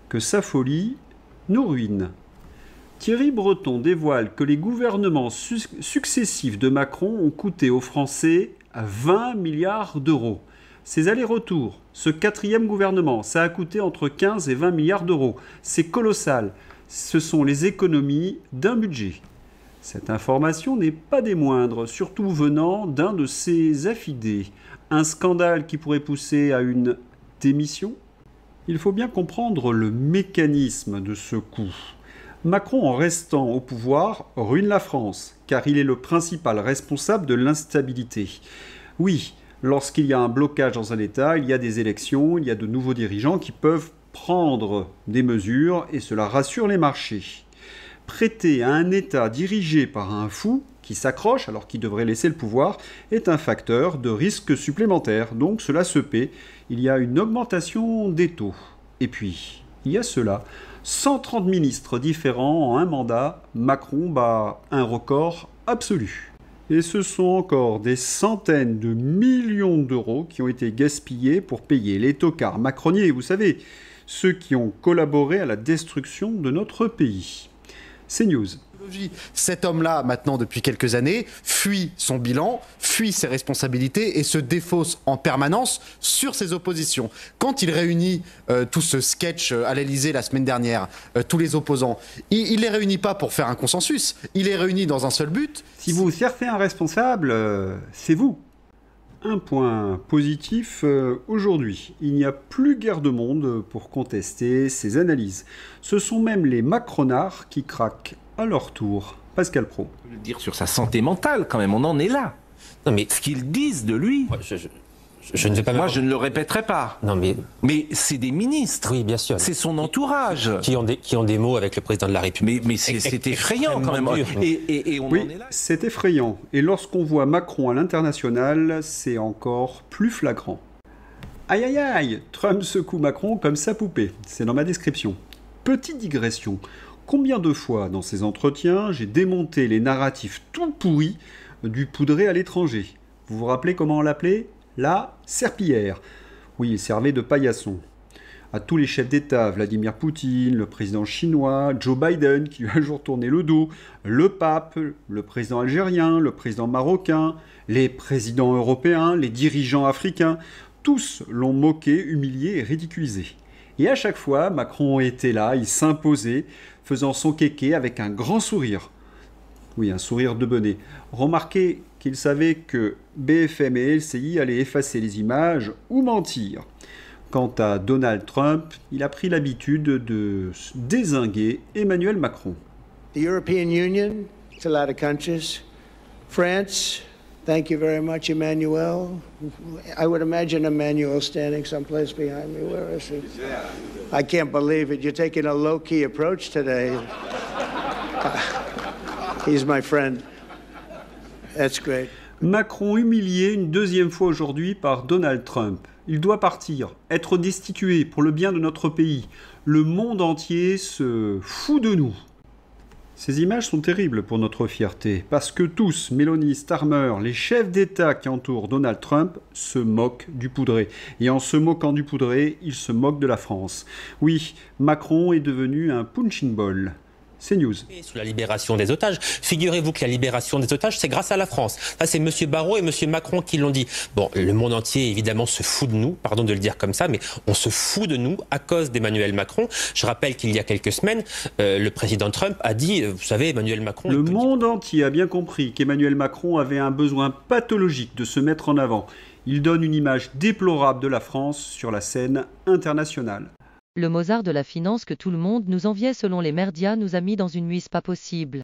que sa folie nous ruine. Thierry Breton dévoile que les gouvernements successifs de Macron ont coûté aux Français 20 milliards d'euros. Ces allers-retours, ce quatrième gouvernement, ça a coûté entre 15 et 20 milliards d'euros. C'est colossal. Ce sont les économies d'un budget. Cette information n'est pas des moindres, surtout venant d'un de ses affidés. Un scandale qui pourrait pousser à une démission ? Il faut bien comprendre le mécanisme de ce coup. Macron, en restant au pouvoir, ruine la France, car il est le principal responsable de l'instabilité. Oui, lorsqu'il y a un blocage dans un État, il y a des élections, il y a de nouveaux dirigeants qui peuvent prendre des mesures et cela rassure les marchés. Prêter à un État dirigé par un fou qui s'accroche alors qu'il devrait laisser le pouvoir est un facteur de risque supplémentaire. Donc cela se paie. Il y a une augmentation des taux. Et puis, il y a cela. 130 ministres différents en un mandat. Macron bat un record absolu. Et ce sont encore des centaines de millions d'euros qui ont été gaspillés pour payer les tocards macroniers, vous savez, ceux qui ont collaboré à la destruction de notre pays. CNews. Cet homme-là, maintenant depuis quelques années, fuit son bilan, fuit ses responsabilités et se défausse en permanence sur ses oppositions. Quand il réunit tout ce sketch à l'Elysée la semaine dernière, tous les opposants, il ne les réunit pas pour faire un consensus, il les réunit dans un seul but. Si vous cherchez un responsable, c'est vous. Un point positif aujourd'hui, il n'y a plus guère de monde pour contester ces analyses. Ce sont même les macronards qui craquent à leur tour. Pascal Praud. Le dire sur sa santé mentale quand même, on en est là. Non mais ce qu'ils disent de lui. Je ne vais pas. Moi, je ne le répéterai pas. Non mais c'est des ministres. Oui, bien sûr. C'est son entourage qui ont des mots avec le président de la République. Mais c'est effrayant quand même. Et on oui, en est là. C'est effrayant. Et lorsqu'on voit Macron à l'international, c'est encore plus flagrant. Aïe aïe aïe, Trump secoue Macron comme sa poupée. C'est dans ma description. Petite digression. Combien de fois dans ces entretiens j'ai démonté les narratifs tout pourris du poudré à l'étranger? Vous vous rappelez comment on l'appelait? La serpillière. Oui, il servait de paillasson. À tous les chefs d'État, Vladimir Poutine, le président chinois, Joe Biden qui lui a un jour tourné le dos, le pape, le président algérien, le président marocain, les présidents européens, les dirigeants africains, tous l'ont moqué, humilié et ridiculisé. Et à chaque fois, Macron était là, il s'imposait, faisant son kéké avec un grand sourire. Oui, un sourire de bonnet. Remarquez qu'il savait que BFM et LCI allaient effacer les images ou mentir. Quant à Donald Trump, il a pris l'habitude de dézinguer Emmanuel Macron. The European Union, it's a lot of countries. France, thank you very much, Emmanuel. I would imagine Emmanuel standing someplace behind me. Where is he? I can't believe it. You're taking a low-key approach today. He's my friend. That's great. Macron humilié une deuxième fois aujourd'hui par Donald Trump. Il doit partir, être destitué pour le bien de notre pays. Le monde entier se fout de nous. Ces images sont terribles pour notre fierté, parce que tous, Mélanie, Starmer, les chefs d'État qui entourent Donald Trump, se moquent du poudré. Et en se moquant du poudré, ils se moquent de la France. Oui, Macron est devenu un punching ball. CNews. Sous la libération des otages. Figurez-vous que la libération des otages, c'est grâce à la France. Ça, c'est M. Barrot et M. Macron qui l'ont dit. Bon, le monde entier, évidemment, se fout de nous, pardon de le dire comme ça, mais on se fout de nous à cause d'Emmanuel Macron. Je rappelle qu'il y a quelques semaines, le président Trump a dit, vous savez, Emmanuel Macron... Le monde entier a bien compris qu'Emmanuel Macron avait un besoin pathologique de se mettre en avant. Il donne une image déplorable de la France sur la scène internationale. Le Mozart de la finance que tout le monde nous enviait selon les merdias nous a mis dans une mise pas possible.